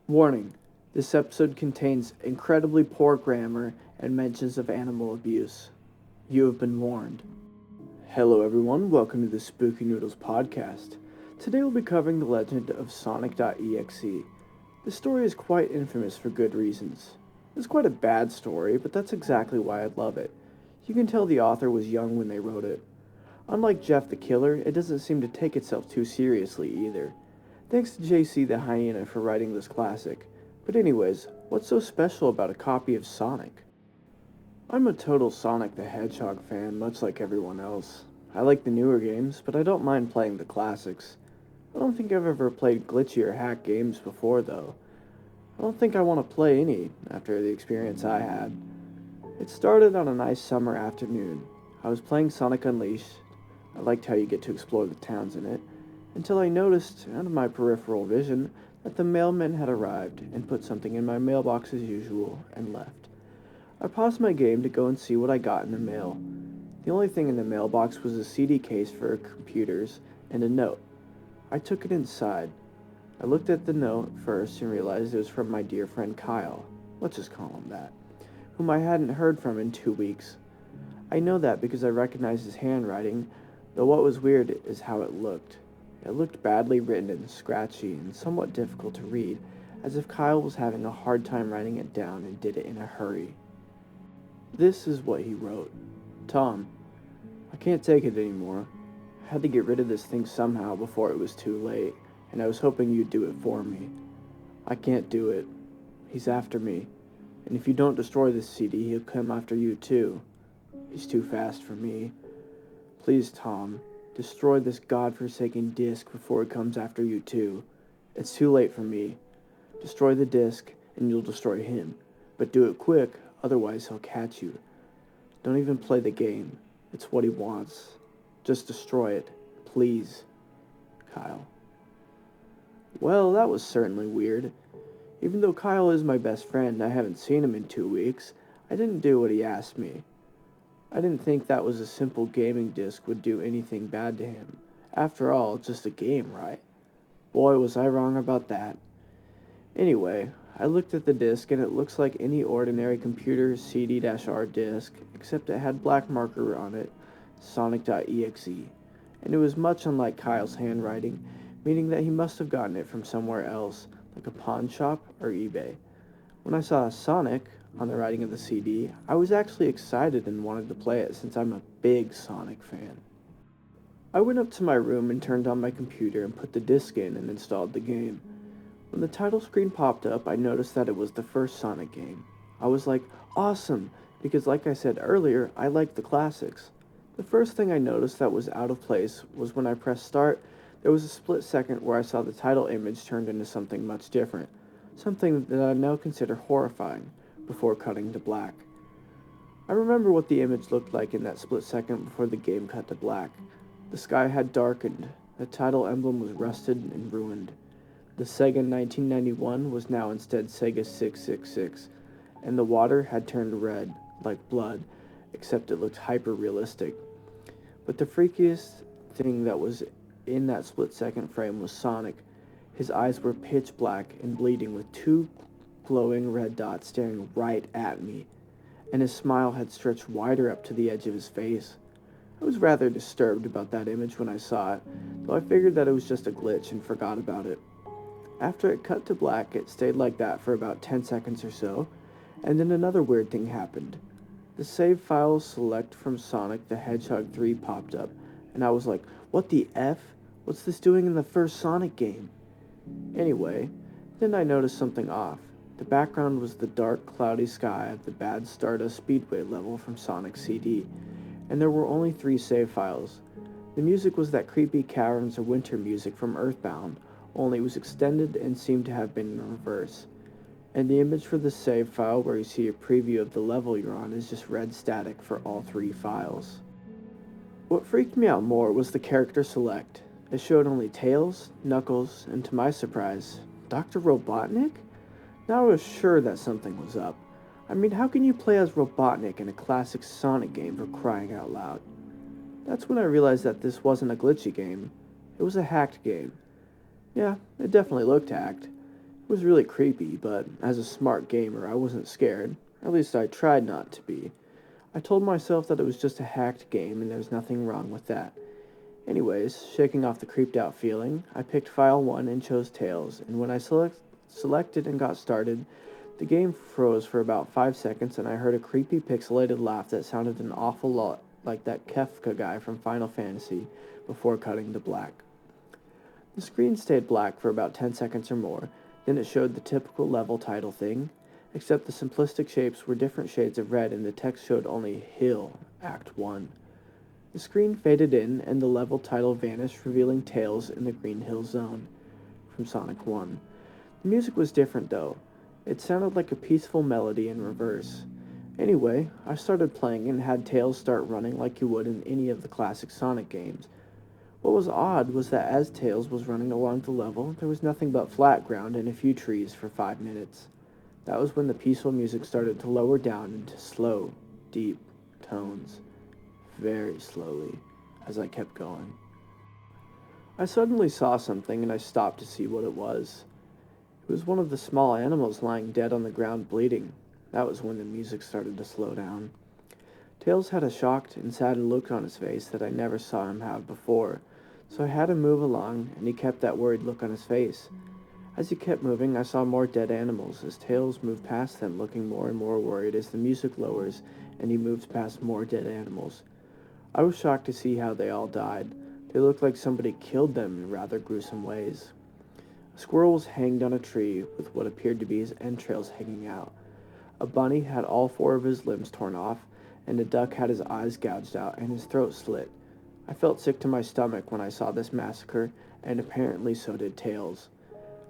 Warning: this episode contains incredibly poor grammar and mentions of animal abuse. You have been warned. Hello everyone, welcome to the Spooky Noodles Podcast. Today we'll be covering the legend of Sonic.EXE. This story is quite infamous for good reasons. It's quite a bad story, but that's exactly why I love it. You can tell the author was young when they wrote it. Unlike Jeff the Killer, it doesn't seem to take itself too seriously either. Thanks to JC the Hyena for writing this classic. But anyways, what's so special about a copy of Sonic? I'm a total Sonic the Hedgehog fan, much like everyone else. I like the newer games, but I don't mind playing the classics. I don't think I've ever played glitchy or hack games before, though. I don't think I want to play any after the experience I had. It started on a nice summer afternoon. I was playing Sonic Unleashed. I liked how you get to explore the towns in it, until I noticed, out of my peripheral vision, that the mailman had arrived and put something in my mailbox as usual and left. I paused my game to go and see what I got in the mail. The only thing in the mailbox was a CD case for computers and a note. I took it inside. I looked at the note first and realized it was from my dear friend Kyle, let's just call him that, whom I hadn't heard from in 2 weeks. I know that because I recognized his handwriting, though what was weird is how it looked. It looked badly written and scratchy and somewhat difficult to read, as if Kyle was having a hard time writing it down and did it in a hurry. This is what he wrote. Tom, I can't take it anymore. I had to get rid of this thing somehow before it was too late, and I was hoping you'd do it for me. I can't do it. He's after me, and if you don't destroy this CD, he'll come after you too. He's too fast for me. Please, Tom, destroy this godforsaken disc before it comes after you too. It's too late for me. Destroy the disc, and you'll destroy him. But do it quick, otherwise he'll catch you. Don't even play the game. It's what he wants. Just destroy it. Please. Kyle. Well, that was certainly weird. Even though Kyle is my best friend and I haven't seen him in 2 weeks, I didn't do what he asked me. I didn't think that was a simple gaming disc would do anything bad to him. After all, it's just a game, right? Boy, was I wrong about that. Anyway, I looked at the disc and it looks like any ordinary computer CD-R disc, except it had black marker on it, Sonic.EXE, and it was much unlike Kyle's handwriting, meaning that he must have gotten it from somewhere else, like a pawn shop or eBay. When I saw Sonic on the writing of the CD, I was actually excited and wanted to play it since I'm a big Sonic fan. I went up to my room and turned on my computer and put the disc in and installed the game. When the title screen popped up, I noticed that it was the first Sonic game. I was like, awesome, because like I said earlier, I like the classics. The first thing I noticed that was out of place was when I pressed start, there was a split second where I saw the title image turned into something much different, something that I now consider horrifying, before cutting to black. I remember what the image looked like in that split second before the game cut to black. The sky had darkened, the title emblem was rusted and ruined. The Sega 1991 was now instead Sega 666, and the water had turned red, like blood, except it looked hyper-realistic. But the freakiest thing that was in that split-second frame was Sonic. His eyes were pitch black and bleeding with 2 glowing red dots staring right at me, and his smile had stretched wider up to the edge of his face. I was rather disturbed about that image when I saw it, though I figured that it was just a glitch and forgot about it. After it cut to black, it stayed like that for about 10 seconds or so, and then another weird thing happened. The save file select from Sonic the Hedgehog 3 popped up, and I was like, what the F? What's this doing in the first Sonic game? Anyway, then I noticed something off. The background was the dark, cloudy sky of the Bad Stardust Speedway level from Sonic's CD, and there were only 3 save files. The music was that creepy Caverns of Winter music from Earthbound, only it was extended and seemed to have been in reverse. And the image for the save file where you see a preview of the level you're on is just red static for all 3 files. What freaked me out more was the character select. It showed only Tails, Knuckles, and to my surprise, Dr. Robotnik? Now I was sure that something was up. I mean, how can you play as Robotnik in a classic Sonic game for crying out loud? That's when I realized that this wasn't a glitchy game. It was a hacked game. Yeah, it definitely looked hacked. It was really creepy, but as a smart gamer, I wasn't scared. At least I tried not to be. I told myself that it was just a hacked game and there was nothing wrong with that. Anyways, shaking off the creeped out feeling, I picked File 1 and chose Tails, and when I selected and got started, the game froze for about 5 seconds and I heard a creepy pixelated laugh that sounded an awful lot like that Kefka guy from Final Fantasy before cutting to black. The screen stayed black for about 10 seconds or more, then it showed the typical level title thing, except the simplistic shapes were different shades of red and the text showed only Hill, Act 1. The screen faded in and the level title vanished, revealing Tails in the Green Hill Zone from Sonic 1. The music was different though. It sounded like a peaceful melody in reverse. Anyway, I started playing and had Tails start running like you would in any of the classic Sonic games. What was odd was that as Tails was running along the level, there was nothing but flat ground and a few trees for 5 minutes. That was when the peaceful music started to lower down into slow, deep tones, very slowly, as I kept going. I suddenly saw something and I stopped to see what it was. It was one of the small animals lying dead on the ground bleeding. That was when the music started to slow down. Tails had a shocked and saddened look on his face that I never saw him have before, so I had him move along, and he kept that worried look on his face. As he kept moving, I saw more dead animals as Tails moved past them, looking more and more worried as the music lowers and he moves past more dead animals. I was shocked to see how they all died. They looked like somebody killed them in rather gruesome ways. A squirrel was hanged on a tree with what appeared to be his entrails hanging out. A bunny had all 4 of his limbs torn off, and a duck had his eyes gouged out and his throat slit. I felt sick to my stomach when I saw this massacre, and apparently so did Tails.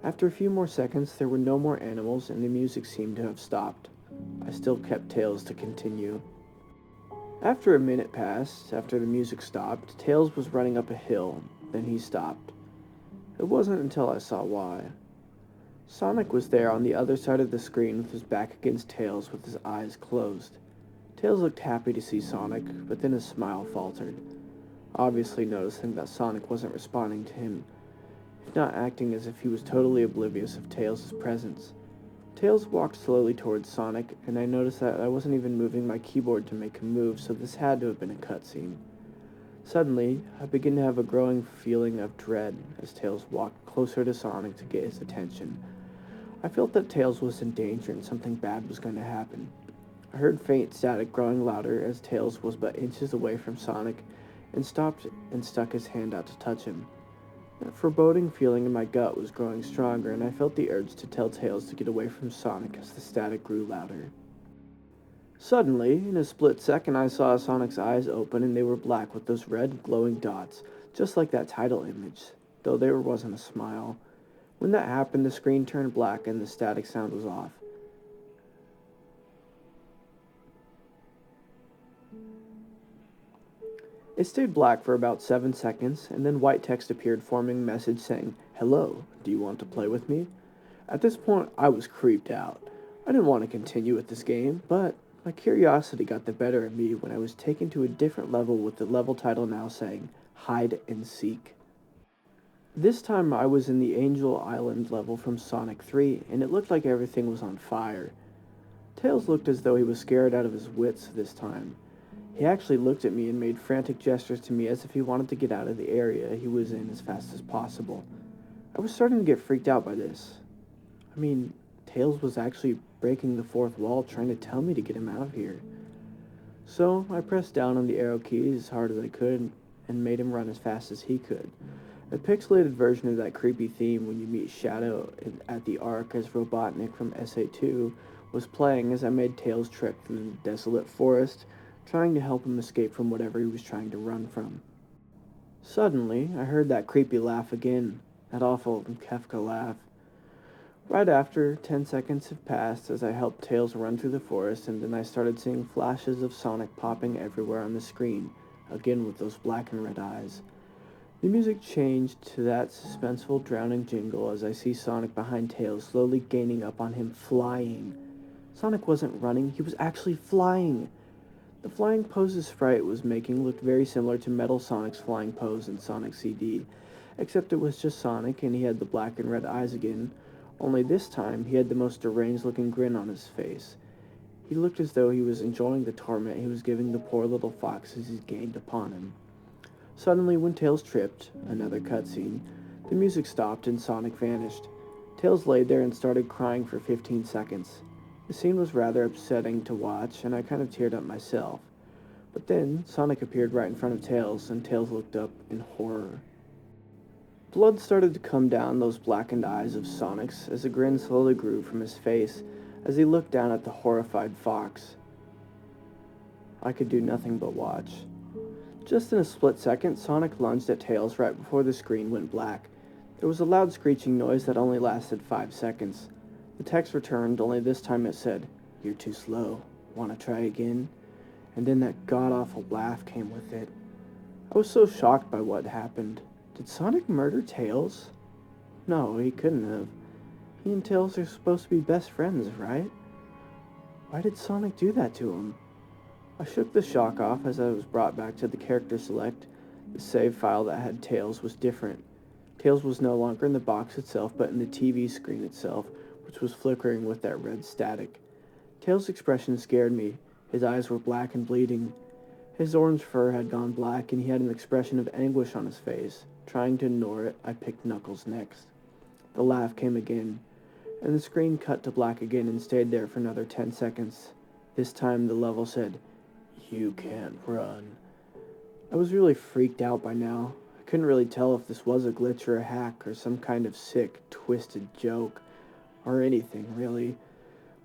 After a few more seconds, there were no more animals and the music seemed to have stopped. I still kept Tails to continue. After a minute passed, after the music stopped, Tails was running up a hill, then he stopped. It wasn't until I saw why. Sonic was there on the other side of the screen with his back against Tails with his eyes closed. Tails looked happy to see Sonic, but then his smile faltered, obviously noticing that Sonic wasn't responding to him, if not acting as if he was totally oblivious of Tails' presence. Tails walked slowly towards Sonic, and I noticed that I wasn't even moving my keyboard to make him move, so this had to have been a cutscene. Suddenly, I began to have a growing feeling of dread as Tails walked closer to Sonic to get his attention. I felt that Tails was in danger and something bad was going to happen. I heard faint static growing louder as Tails was but inches away from Sonic and stopped and stuck his hand out to touch him. That foreboding feeling in my gut was growing stronger, and I felt the urge to tell Tails to get away from Sonic as the static grew louder. Suddenly, in a split second, I saw Sonic's eyes open and they were black with those red glowing dots, just like that title image, though there wasn't a smile. When that happened, the screen turned black and the static sound was off. It stayed black for about 7 seconds, and then white text appeared forming a message saying, "Hello, do you want to play with me?" At this point, I was creeped out. I didn't want to continue with this game, but my curiosity got the better of me when I was taken to a different level with the level title now saying, "Hide and Seek." This time I was in the Angel Island level from Sonic 3, and it looked like everything was on fire. Tails looked as though he was scared out of his wits this time. He actually looked at me and made frantic gestures to me as if he wanted to get out of the area he was in as fast as possible. I was starting to get freaked out by this. Tails was actually breaking the fourth wall trying to tell me to get him out of here. So I pressed down on the arrow key as hard as I could and made him run as fast as he could. A pixelated version of that creepy theme when you meet Shadow at the Ark as Robotnik from SA2 was playing as I made Tails trek through the desolate forest, trying to help him escape from whatever he was trying to run from. Suddenly, I heard that creepy laugh again, that awful Kefka laugh. Right after, 10 seconds had passed as I helped Tails run through the forest, and then I started seeing flashes of Sonic popping everywhere on the screen, again with those black and red eyes. The music changed to that suspenseful, drowning jingle as I see Sonic behind Tails slowly gaining up on him, flying. Sonic wasn't running, he was actually flying. The flying poses Sprite was making looked very similar to Metal Sonic's flying pose in Sonic CD, except it was just Sonic and he had the black and red eyes again, only this time he had the most deranged-looking grin on his face. He looked as though he was enjoying the torment he was giving the poor little fox as he gained upon him. Suddenly, when Tails tripped, another cutscene, the music stopped and Sonic vanished. Tails laid there and started crying for 15 seconds. The scene was rather upsetting to watch, and I kind of teared up myself. But then, Sonic appeared right in front of Tails, and Tails looked up in horror. Blood started to come down those blackened eyes of Sonic's as a grin slowly grew from his face as he looked down at the horrified fox. I could do nothing but watch. Just in a split second, Sonic lunged at Tails right before the screen went black. There was a loud screeching noise that only lasted 5 seconds. The text returned, only this time it said, "You're too slow. Wanna try again?" And then that god-awful laugh came with it. I was so shocked by what happened. Did Sonic murder Tails? No, he couldn't have. He and Tails are supposed to be best friends, right? Why did Sonic do that to him? I shook the shock off as I was brought back to the character select. The save file that had Tails was different. Tails was no longer in the box itself, but in the TV screen itself, which was flickering with that red static. Tails' expression scared me. His eyes were black and bleeding. His orange fur had gone black, and he had an expression of anguish on his face. Trying to ignore it, I picked Knuckles next. The laugh came again, and the screen cut to black again and stayed there for another 10 seconds. This time the level said, "You can't run." I was really freaked out by now. I couldn't really tell if this was a glitch or a hack or some kind of sick, twisted joke, or anything, really.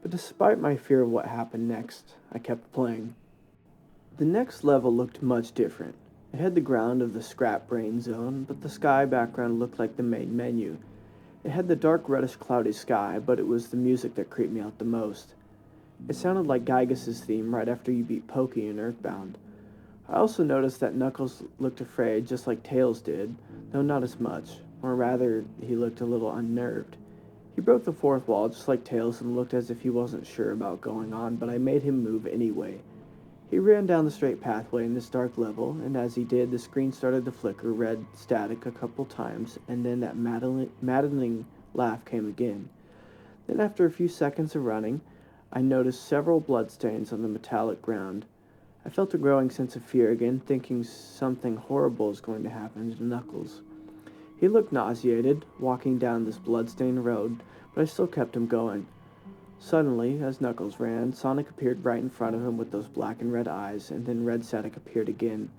But despite my fear of what happened next, I kept playing. The next level looked much different. It had the ground of the Scrap Brain Zone, but the sky background looked like the main menu. It had the dark reddish cloudy sky, but it was the music that creeped me out the most. It sounded like Gygas's theme right after you beat Pokey in Earthbound. I also noticed that Knuckles looked afraid just like Tails did, though not as much, or rather, he looked a little unnerved. He broke the fourth wall just like Tails and looked as if he wasn't sure about going on, but I made him move anyway. He ran down the straight pathway in this dark level, and as he did, the screen started to flicker red static a couple times, and then that maddening laugh came again. Then after a few seconds of running, I noticed several bloodstains on the metallic ground. I felt a growing sense of fear again, thinking something horrible is going to happen to Knuckles. He looked nauseated, walking down this bloodstained road, but I still kept him going. Suddenly, as Knuckles ran, Sonic appeared right in front of him with those black and red eyes, and then red static appeared again.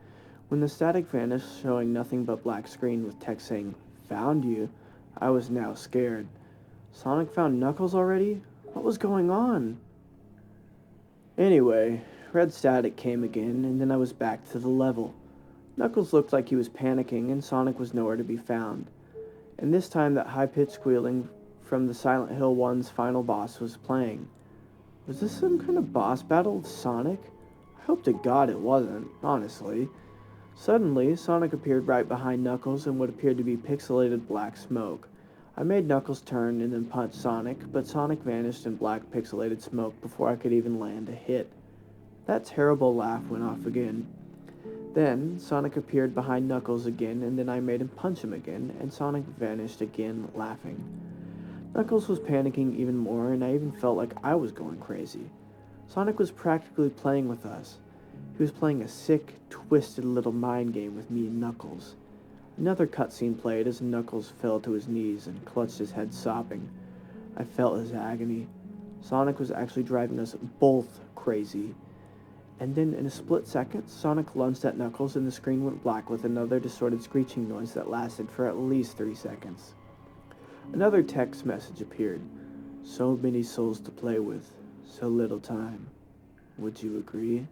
When the static vanished, showing nothing but black screen with text saying, "Found you," I was now scared. Sonic found Knuckles already? What was going on? Anyway, red static came again, and then I was back to the level. Knuckles looked like he was panicking, and Sonic was nowhere to be found. And this time that high-pitched squealing from the Silent Hill 1's final boss was playing. Was this some kind of boss battle with Sonic? I hope to God it wasn't, honestly. Suddenly, Sonic appeared right behind Knuckles in what appeared to be pixelated black smoke. I made Knuckles turn and then punch Sonic, but Sonic vanished in black pixelated smoke before I could even land a hit. That terrible laugh went off again. Then, Sonic appeared behind Knuckles again, and then I made him punch him again, and Sonic vanished again, laughing. Knuckles was panicking even more, and I even felt like I was going crazy. Sonic was practically playing with us. He was playing a sick, twisted little mind game with me and Knuckles. Another cutscene played as Knuckles fell to his knees and clutched his head sobbing. I felt his agony. Sonic was actually driving us both crazy. And then in a split second, Sonic lunged at Knuckles and the screen went black with another distorted screeching noise that lasted for at least 3 seconds. Another text message appeared. "So many souls to play with, so little time. Would you agree?"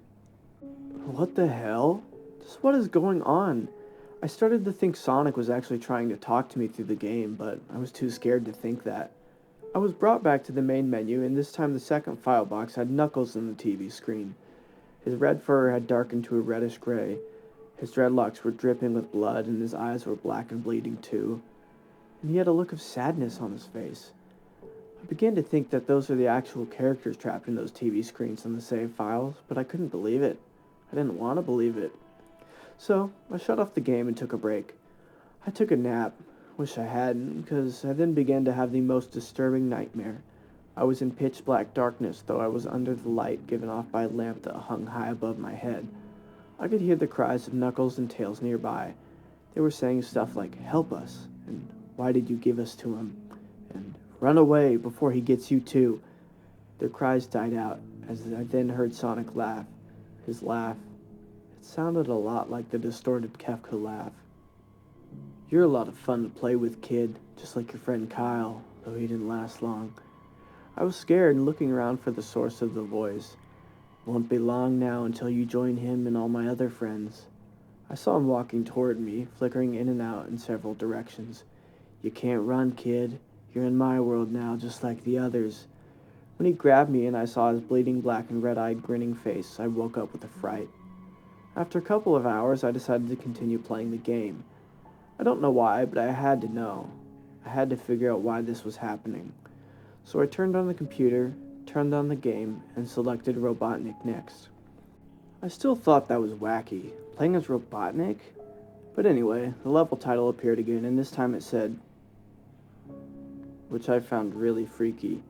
What the hell? Just what is going on? I started to think Sonic was actually trying to talk to me through the game, but I was too scared to think that. I was brought back to the main menu, and this time the second file box had Knuckles on the TV screen. His red fur had darkened to a reddish gray. His dreadlocks were dripping with blood, and his eyes were black and bleeding too. And he had a look of sadness on his face. I began to think that those are the actual characters trapped in those TV screens on the save files, but I couldn't believe it. I didn't want to believe it. So, I shut off the game and took a break. I took a nap. Wish I hadn't, because I then began to have the most disturbing nightmare. I was in pitch black darkness, though I was under the light given off by a lamp that hung high above my head. I could hear the cries of Knuckles and Tails nearby. They were saying stuff like, "Help us," and "Why did you give us to him?" and "Run away before he gets you too." Their cries died out, as I then heard Sonic laugh. His laugh, it sounded a lot like the distorted Kefka laugh. "You're a lot of fun to play with, kid, just like your friend Kyle, though he didn't last long." I was scared and looking around for the source of the voice. "Won't be long now until you join him and all my other friends." I saw him walking toward me, flickering in and out in several directions. "You can't run, kid. You're in my world now, just like the others." When he grabbed me and I saw his bleeding black and red-eyed grinning face, I woke up with a fright. After a couple of hours, I decided to continue playing the game. I don't know why, but I had to know. I had to figure out why this was happening. So I turned on the computer, turned on the game, and selected Robotnik next. I still thought that was wacky, playing as Robotnik? But anyway, the level title appeared again, and this time it said, which I found really freaky.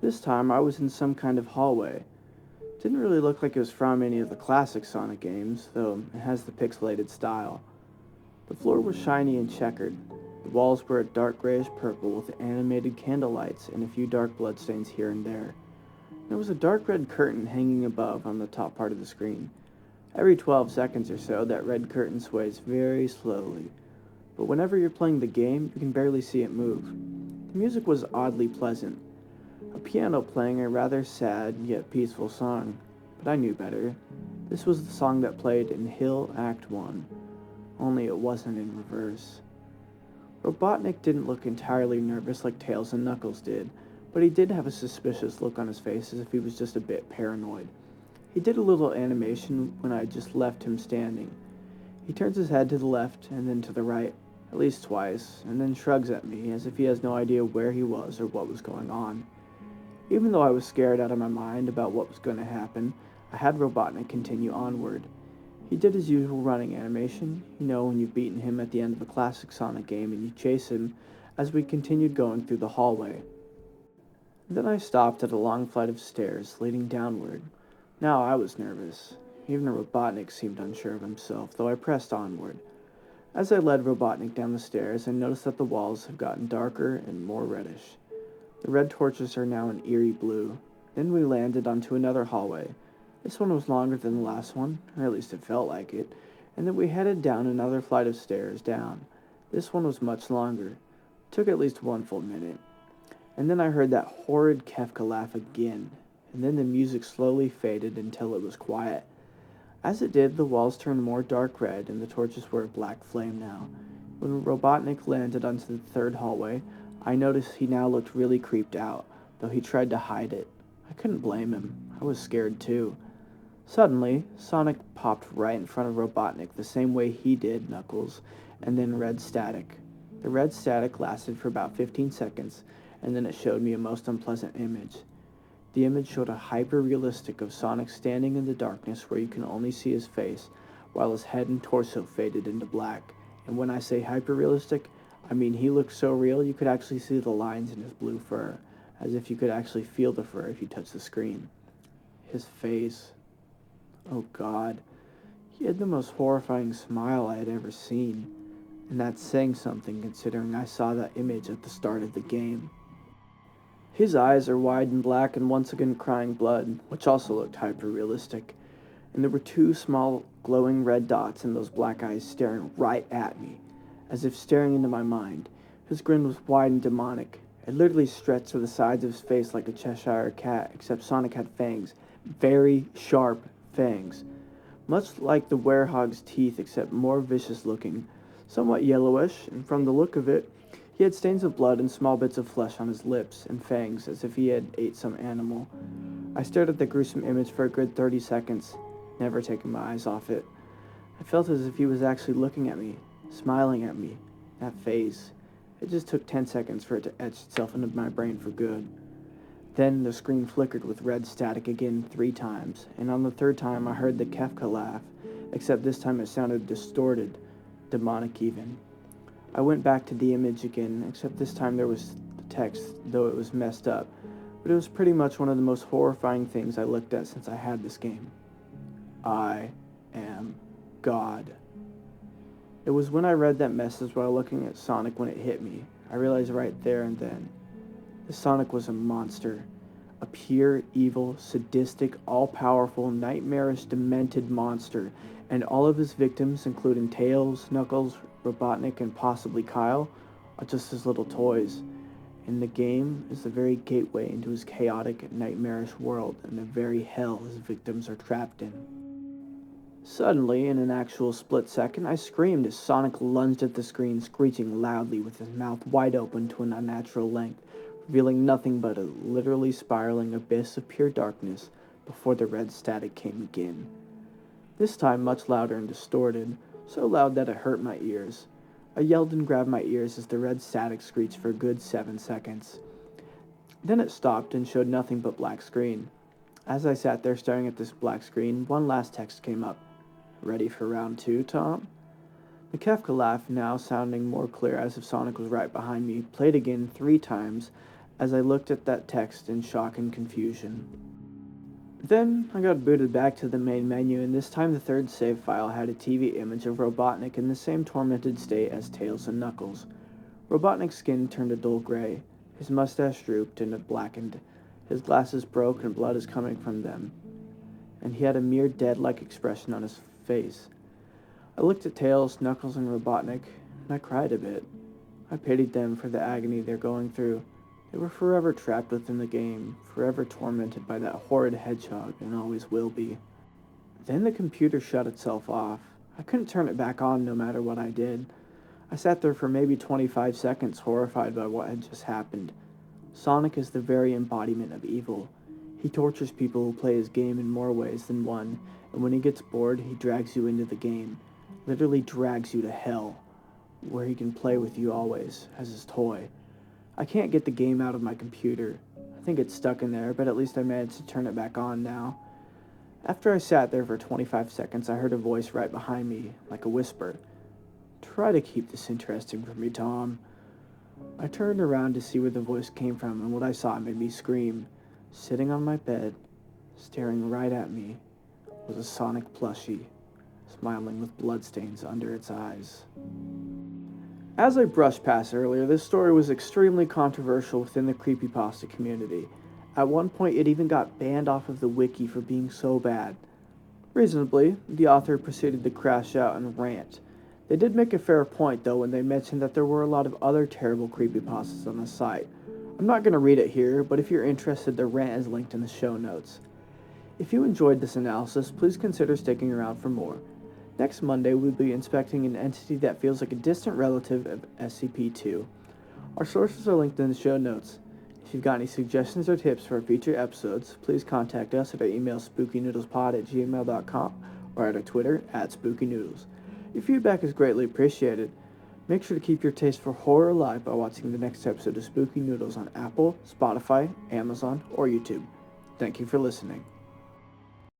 This time I was in some kind of hallway. Didn't really look like it was from any of the classic Sonic games, though it has the pixelated style. The floor was shiny and checkered. The walls were a dark grayish purple with animated candlelights and a few dark bloodstains here and there. There was a dark red curtain hanging above on the top part of the screen. Every 12 seconds or so, that red curtain sways very slowly. But whenever you're playing the game, you can barely see it move. The music was oddly pleasant. A piano playing a rather sad yet peaceful song. But I knew better. This was the song that played in Hill Act 1. Only it wasn't in reverse. Robotnik didn't look entirely nervous like Tails and Knuckles did, but he did have a suspicious look on his face as if he was just a bit paranoid. He did a little animation when I just left him standing. He turns his head to the left and then to the right, at least twice, and then shrugs at me as if he has no idea where he was or what was going on. Even though I was scared out of my mind about what was going to happen, I had Robotnik continue onward. He did his usual running animation, when you've beaten him at the end of a classic Sonic game and you chase him, as we continued going through the hallway. Then I stopped at a long flight of stairs leading downward. Now I was nervous. Even Robotnik seemed unsure of himself, though I pressed onward. As I led Robotnik down the stairs, I noticed that the walls have gotten darker and more reddish. The red torches are now an eerie blue. Then we landed onto another hallway. This one was longer than the last one, or at least it felt like it, and then we headed down another flight of stairs down. This one was much longer. It took at least one full minute. And then I heard that horrid Kefka laugh again, and then the music slowly faded until it was quiet. As it did, the walls turned more dark red, and the torches were a black flame now. When Robotnik landed onto the third hallway, I noticed he now looked really creeped out, though he tried to hide it. I couldn't blame him. I was scared too. Suddenly, Sonic popped right in front of Robotnik the same way he did Knuckles, and then red static. The red static lasted for about 15 seconds, and then it showed me a most unpleasant image. The image showed a hyper-realistic of Sonic standing in the darkness where you can only see his face, while his head and torso faded into black. And when I say hyper-realistic, I mean he looked so real you could actually see the lines in his blue fur, as if you could actually feel the fur if you touched the screen. His face. Oh God. He had the most horrifying smile I had ever seen, and that's saying something considering I saw that image at the start of the game. His eyes are wide and black and once again crying blood, which also looked hyper-realistic, and there were two small glowing red dots in those black eyes staring right at me, as if staring into my mind. His grin was wide and demonic. It literally stretched to the sides of his face like a Cheshire cat, except Sonic had fangs, very sharp fangs, much like the werehog's teeth except more vicious looking, somewhat yellowish, and from the look of it, he had stains of blood and small bits of flesh on his lips and fangs as if he had ate some animal. I stared at the gruesome image for a good 30 seconds, never taking my eyes off it. I felt as if he was actually looking at me, smiling at me, that face. It just took 10 seconds for it to etch itself into my brain for good. Then the screen flickered with red static again 3 times, and on the third time I heard the Kefka laugh, except this time it sounded distorted, demonic even. I went back to the image again, except this time there was the text, though it was messed up. But it was pretty much one of the most horrifying things I looked at since I had this game. I am God. It was when I read that message while looking at Sonic when it hit me. I realized right there and then, the Sonic was a monster. A pure, evil, sadistic, all-powerful, nightmarish, demented monster, and all of his victims, including Tails, Knuckles, Robotnik, and possibly Kyle, are just his little toys. And the game is the very gateway into his chaotic, nightmarish world, and the very hell his victims are trapped in. Suddenly, in an actual split second, I screamed as Sonic lunged at the screen, screeching loudly with his mouth wide open to an unnatural length, revealing nothing but a literally spiraling abyss of pure darkness before the red static came again. This time much louder and distorted, so loud that it hurt my ears. I yelled and grabbed my ears as the red static screeched for a good 7 seconds. Then it stopped and showed nothing but black screen. As I sat there staring at this black screen, one last text came up. "Ready for round 2, Tom?" The Kefka laugh, now sounding more clear as if Sonic was right behind me, played again 3 times as I looked at that text in shock and confusion. Then I got booted back to the main menu, and this time the third save file had a TV image of Robotnik in the same tormented state as Tails and Knuckles. Robotnik's skin turned a dull gray, his mustache drooped and it blackened, his glasses broke and blood is coming from them, and he had a mere dead-like expression on his face. I looked at Tails, Knuckles, and Robotnik, and I cried a bit. I pitied them for the agony they're going through. They were forever trapped within the game, forever tormented by that horrid hedgehog, and always will be. Then the computer shut itself off. I couldn't turn it back on no matter what I did. I sat there for maybe 25 seconds, horrified by what had just happened. Sonic is the very embodiment of evil. He tortures people who play his game in more ways than one, and when he gets bored, he drags you into the game. Literally drags you to hell, where he can play with you always, as his toy. I can't get the game out of my computer. I think it's stuck in there, but at least I managed to turn it back on now. After I sat there for 25 seconds, I heard a voice right behind me, like a whisper. "Try to keep this interesting for me, Tom." I turned around to see where the voice came from, and what I saw made me scream. Sitting on my bed, staring right at me, was a Sonic plushie, smiling with bloodstains under its eyes. As I brushed past earlier, this story was extremely controversial within the Creepypasta community. At one point, it even got banned off of the wiki for being so bad. Reasonably, the author proceeded to crash out and rant. They did make a fair point, though, when they mentioned that there were a lot of other terrible creepypastas on the site. I'm not going to read it here, but if you're interested, the rant is linked in the show notes. If you enjoyed this analysis, please consider sticking around for more. Next Monday, we'll be inspecting an entity that feels like a distant relative of SCP-2. Our sources are linked in the show notes. If you've got any suggestions or tips for future episodes, please contact us at our email spookynoodlespod@gmail.com or at our Twitter @spookynoodles. Your feedback is greatly appreciated. Make sure to keep your taste for horror alive by watching the next episode of Spooky Noodles on Apple, Spotify, Amazon, or YouTube. Thank you for listening.